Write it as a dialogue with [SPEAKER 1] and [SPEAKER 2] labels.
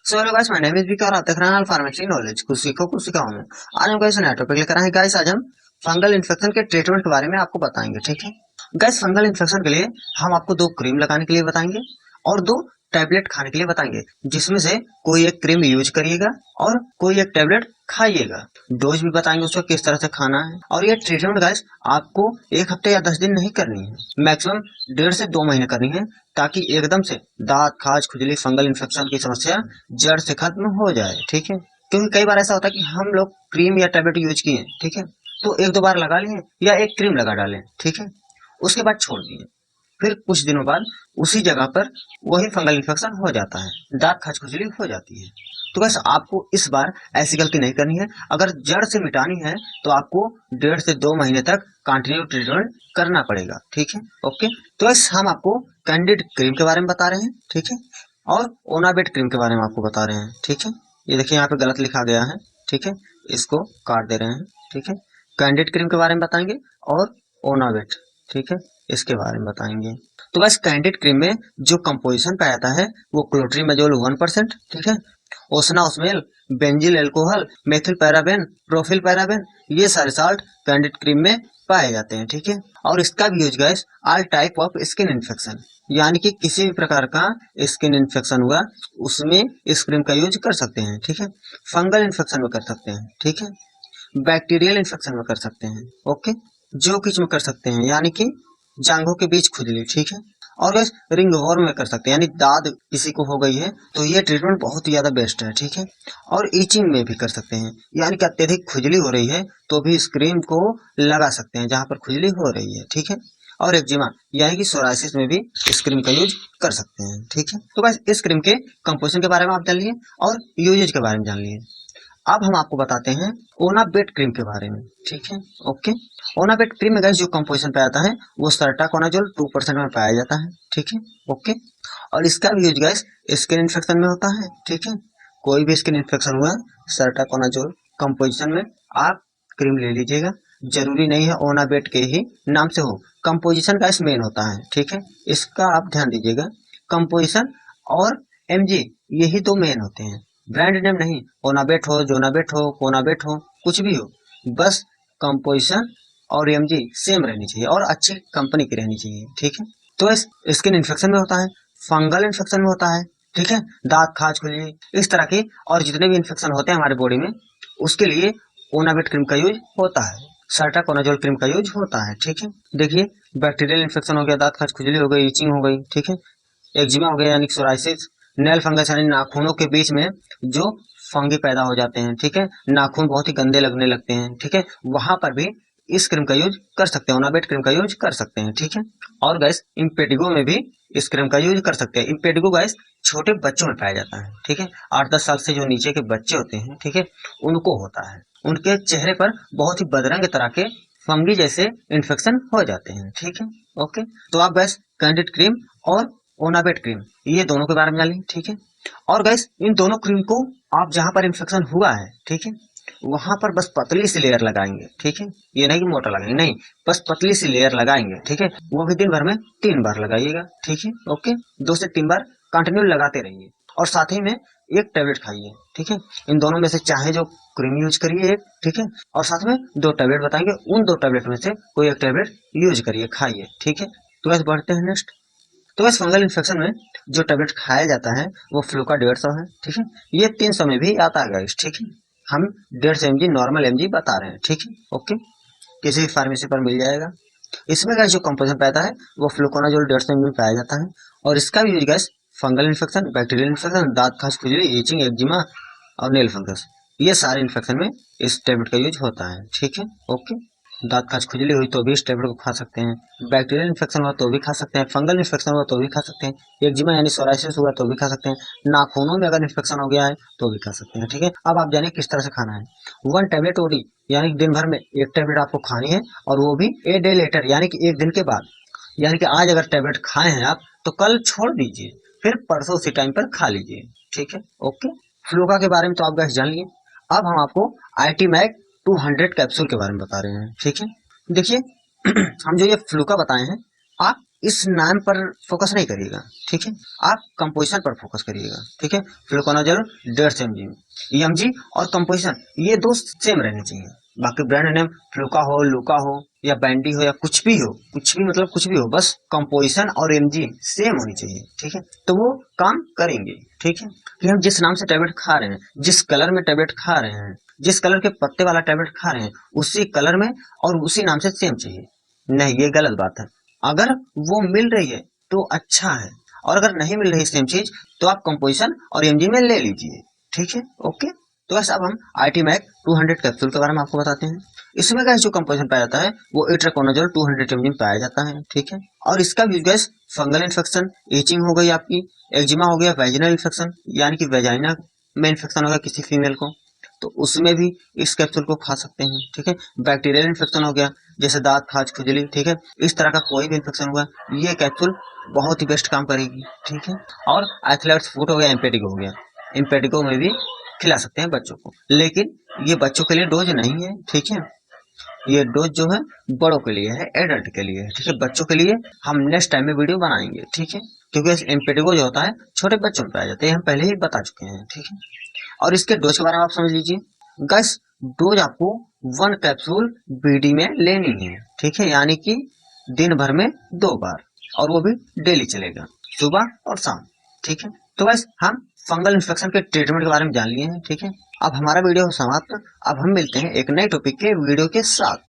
[SPEAKER 1] So hello guys, my name is विकार, आप देख रहे हैं फार्मेसी नॉलेज। कुछ सीखो कुछ सिखाओ मैं। आज हम गाइस नया टॉपिक लेकर आए हैं गाइस। आज हम फंगल इन्फेक्शन के ट्रीटमेंट के बारे में आपको बताएंगे, ठीक है गाइस। फंगल इन्फेक्शन के लिए हम आपको 2 क्रीम लगाने के लिए बताएंगे और 2 टैबलेट खाने के लिए बताएंगे, जिसमें से कोई एक क्रीम यूज करिएगा और कोई एक टैबलेट खाइएगा। डोज भी बताएंगे उसको किस तरह से खाना है। और ये ट्रीटमेंट गाइस आपको 1 हफ्ते या 10 दिन नहीं करनी है, मैक्सिमम 1.5 से 2 महीने करनी है, ताकि एकदम से दांत, खाज, खुजली, फंगल इन्फेक्शन की समस्या जड़ से खत्म हो जाए, ठीक है। क्योंकि कई बार ऐसा होता है कि हम लोग क्रीम या टैबलेट यूज किए, ठीक है, तो 1-2 बार लगा लिए या एक क्रीम लगा डालें, ठीक है, उसके बाद छोड़ दिए, फिर कुछ दिनों बाद उसी जगह पर वही फंगल इन्फेक्शन हो जाता है, दांत, खाज, खुजली हो जाती है। तो बस आपको इस बार ऐसी गलती नहीं करनी है। अगर जड़ से मिटानी है तो आपको 1.5 से 2 महीने तक कंटिन्यू ट्रीटमेंट करना पड़ेगा, ठीक है, ओके। तो बस हम आपको कैंडिड क्रीम के बारे में बता रहे हैं, ठीक है, और ओनाबेट क्रीम के बारे में आपको बता रहे हैं, ठीक है। ये देखिए यहाँ पे गलत लिखा गया है, ठीक है, इसको काट दे रहे हैं, ठीक है। कैंडिड क्रीम के बारे में बताएंगे और ओनाबेट, ठीक है, इसके बारे में बताएंगे। तो बस कैंडिड क्रीम में जो कंपोजिशन पाया जाता है वो क्लोट्रीमेजोल 1%, ठीक है, ओसनाओसमेल, benzyl alcohol, methyl paraben, propyl paraben, ये सारे साल्ट कैंडिड क्रीम में पाए जाते हैं, ठीक है। और इसका भी use guys all type of skin infection, यानी कि किसी भी प्रकार का स्किन इन्फेक्शन हुआ उसमें इस क्रीम का यूज कर सकते हैं, ठीक है। फंगल इन्फेक्शन में कर सकते हैं, ठीक है, बैक्टीरियल इन्फेक्शन में कर सकते हैं, ओके, जो किच में कर सकते हैं, यानी कि जांघों के बीच खुजली, ठीक है। और बस रिंग वॉर्म में कर सकते हैं, यानी दाद किसी को हो गई है तो ये ट्रीटमेंट बहुत ही ज्यादा बेस्ट है, ठीक है। और ईचिंग में भी कर सकते हैं, यानी कि अत्यधिक खुजली हो रही है तो भी इस क्रीम को लगा सकते हैं जहां पर खुजली हो रही है, ठीक है। और एक्जिमा यानी कि सोराइसिस में भी इस क्रीम का यूज कर सकते हैं, ठीक है। तो बस इस क्रीम के कंपोजिशन के बारे में आप जान लिए और यूजेज के बारे में जान लिए। अब हम आपको बताते हैं ओनाबेट क्रीम के बारे में, ठीक है, ओके। ओनाबेट क्रीम में गाइस जो कंपोजिशन पाया जाता है वो सर्टाकोनाजोल 2% में पाया जाता है, ठीक है, ओके। और इसका भी यूज गाइस स्किन इन्फेक्शन में होता है, ठीक है। कोई भी स्किन इन्फेक्शन हुआ सर्टाकोनाजोल कंपोजिशन में आप क्रीम ले लीजिएगा। जरूरी नहीं है ओनाबेट के ही नाम से हो, कंपोजिशन गाइस मेन होता है, ठीक है, इसका आप ध्यान दीजिएगा। कंपोजिशन और एमजी यही 2 मेन होते हैं, ब्रांड नेम नहीं। ओनाबेट हो, जोनाबेट हो, कोनाबेट हो, कुछ भी हो, बस कंपोजिशन और एमजी सेम रहनी चाहिए और अच्छी कंपनी की रहनी चाहिए, ठीक है। तो इस स्किन इन्फेक्शन में होता है, फंगल इन्फेक्शन में होता है, ठीक है, दांत, खाज, खुजली, इस तरह के और जितने भी इन्फेक्शन होते हैं हमारे बॉडी में, उसके लिए ओनाबेट क्रीम का यूज होता है, सर्टाकोनाजोल क्रीम का यूज होता है, ठीक है। देखिए, बैक्टीरियल इन्फेक्शन हो गया, दांत, खाज, खुजली हो गई, ईचिंग हो गई, ठीक है, एक्जिमा हो गया यानी सोराइसिस, नेल फंगस यानी नाखूनों के बीच में जो फंगी पैदा हो जाते हैं, ठीक है, नाखून बहुत ही गंदे लगने लगते हैं, ठीक है, वहां पर भी इस क्रीम का यूज कर सकते हैं, ओनाबेट क्रीम का यूज कर सकते हैं, ठीक है। और गैस इम्पेडिगो में भी इस क्रीम का यूज कर सकते हैं। इम्पेडिगो गैस छोटे बच्चों में पाया जाता है, ठीक है, 8-10 साल से जो नीचे के बच्चे होते हैं, ठीक है, उनको होता है। उनके चेहरे पर बहुत ही बदरंग तरह के फंगी जैसे इन्फेक्शन हो जाते हैं, ठीक है, ओके। तो आप गैस कैंडिड क्रीम और ओनाबेट क्रीम ये दोनों के बारे में जान लें, ठीक है। और गैस इन दोनों क्रीम को आप जहां पर इन्फेक्शन हुआ है, ठीक है, वहां पर बस पतली सी लेयर लगाएंगे, ठीक है, ये नहीं कि मोटा लगाएंगे, नहीं, बस पतली सी लेयर लगाएंगे, ठीक है। वो भी दिन भर में 3 बार लगाइएगा, ठीक है, ओके। 2 से 3 बार कंटिन्यू लगाते रहिए और साथ ही में एक टेबलेट खाइए, ठीक है। इन दोनों में से चाहे जो क्रीम यूज करिए एक, ठीक है, और साथ में 2 टेबलेट बताएंगे, उन 2 टेबलेट में से कोई एक टेबलेट यूज करिए, खाइए, ठीक है। तो बस बढ़ते हैं नेक्स्ट। तो बस फंगल इन्फेक्शन में जो टेबलेट खाया जाता है वो फ्लूका 150 है, ठीक है। ये 300 में भी आता है गाइस, ठीक है। हम 150 mg नॉर्मल एमजी बता रहे हैं, ठीक है, ओके। किसी भी फार्मेसी पर मिल जाएगा। इसमें गाइस जो कंपोजिशन पाता है वो फ्लूकोनाजोल 150 mg पाया जाता है। और इसका भी use guys fungal infection, bacterial infection, दांत, खाज, खुजली, ईचिंग, एक्जिमा और नेल फंगस, ये सारे इन्फेक्शन में इस टेबलेट का यूज होता है, ठीक है, ओके। दांत, खाज, खुजली हुई तो भी इस टेबलेट को खा सकते हैं, बैक्टीरियल इन्फेक्शन हुआ तो भी खा सकते हैं, फंगल इन्फेक्शन हुआ तो भी खा सकते हैं, एक्जिमा यानी सोराइसिस हुआ तो भी खा सकते हैं, नाखूनों में अगर इन्फेक्शन हो गया है तो भी खा सकते हैं, ठीक है। अब आप जानिए किस तरह से खाना है। 1 टेबलेट ओडी, यानी दिन भर में 1 टेबलेट आपको खानी है, और वो भी ए डे लेटर, यानी कि 1 दिन के बाद। यानी कि आज अगर टेबलेट खाए हैं आप तो कल छोड़ दीजिए, फिर परसों उसी टाइम पर खा लीजिए, ठीक है, ओके। फ्लूका के बारे में तो आप गैस जान लिए। अब हम आपको आईटी मैग 200 कैप्सूल के बारे में बता रहे हैं, ठीक है। देखिए हम जो ये फ्लूका बताए हैं, आप इस नाम पर फोकस नहीं करिएगा, ठीक है, आप कंपोजिशन पर फोकस करिएगा, ठीक है। फ्लुकोनाजोल 150 एमजी और कंपोजिशन ये दो सेम रहने चाहिए। बाकी ब्रांड नेम फ्लूका हो, लूका हो या बैंडी हो या कुछ भी हो, कुछ भी मतलब कुछ भी हो, बस कंपोजिशन और एमजी सेम होनी चाहिए, ठीक है, तो वो काम करेंगे, ठीक है। कि हम जिस नाम से टेबलेट खा रहे हैं, जिस कलर में टेबलेट खा रहे हैं, जिस कलर के पत्ते वाला टेबलेट खा रहे हैं, उसी कलर में और उसी नाम से सेम चाहिए। नहीं, ये गलत बात है। अगर वो मिल रही है तो अच्छा है, और अगर नहीं मिल रही सेम चीज तो आप कंपोजिशन और एमजी में ले लीजिए, ठीक है, ओके। तो बस अब हम आईटी मैक 200 कैप्सूल के बारे में आपको बताते हैं। इसमें गैस जो कंपोजिशन पाया जाता है वो इट्राकोनाजोल 200 एमजी में पाया जाता है, ठीक है। और इसका use gas fungal infection, etching हो गई आपकी, एक्जिमा हो गया, वेजिनल इन्फेक्शन यानी कि वेजाइना में इन्फेक्शन होगा किसी फीमेल को, तो उसमें भी इस कैप्सूल को खा सकते हैं, ठीक है। बैक्टीरियल इन्फेक्शन हो गया जैसे दांत, खाज, खुजली, ठीक है, इस तरह का कोई भी इन्फेक्शन हुआ, ये कैप्सूल बहुत ही बेस्ट काम करेगी, ठीक है। और एथलेट्स फूड हो गया, एम्पेटिको हो गया, एम्पेटिको में भी खिला सकते हैं बच्चों को, लेकिन ये बच्चों के लिए डोज नहीं है, ठीक है। ये डोज जो है बड़ों के लिए है, एडल्ट के लिए है, ठीक है। बच्चों के लिए हम नेक्स्ट टाइम में वीडियो बनाएंगे, ठीक है, क्योंकि एम्पेटिको जो होता है छोटे बच्चों में पाया जाता है, हम पहले ही बता चुके हैं, ठीक है। और इसके डोज के बारे में आप समझ लीजिए गैस, डोज आपको 1 कैप्सूल बीडी में लेनी है, ठीक है, यानी कि दिन भर में 2 बार, और वो भी डेली चलेगा, सुबह और शाम, ठीक है। तो बस हम फंगल इन्फेक्शन के ट्रीटमेंट के बारे में जान लिए हैं, ठीक है। अब हमारा वीडियो समाप्त। अब हम मिलते हैं एक नए टॉपिक के वीडियो के साथ।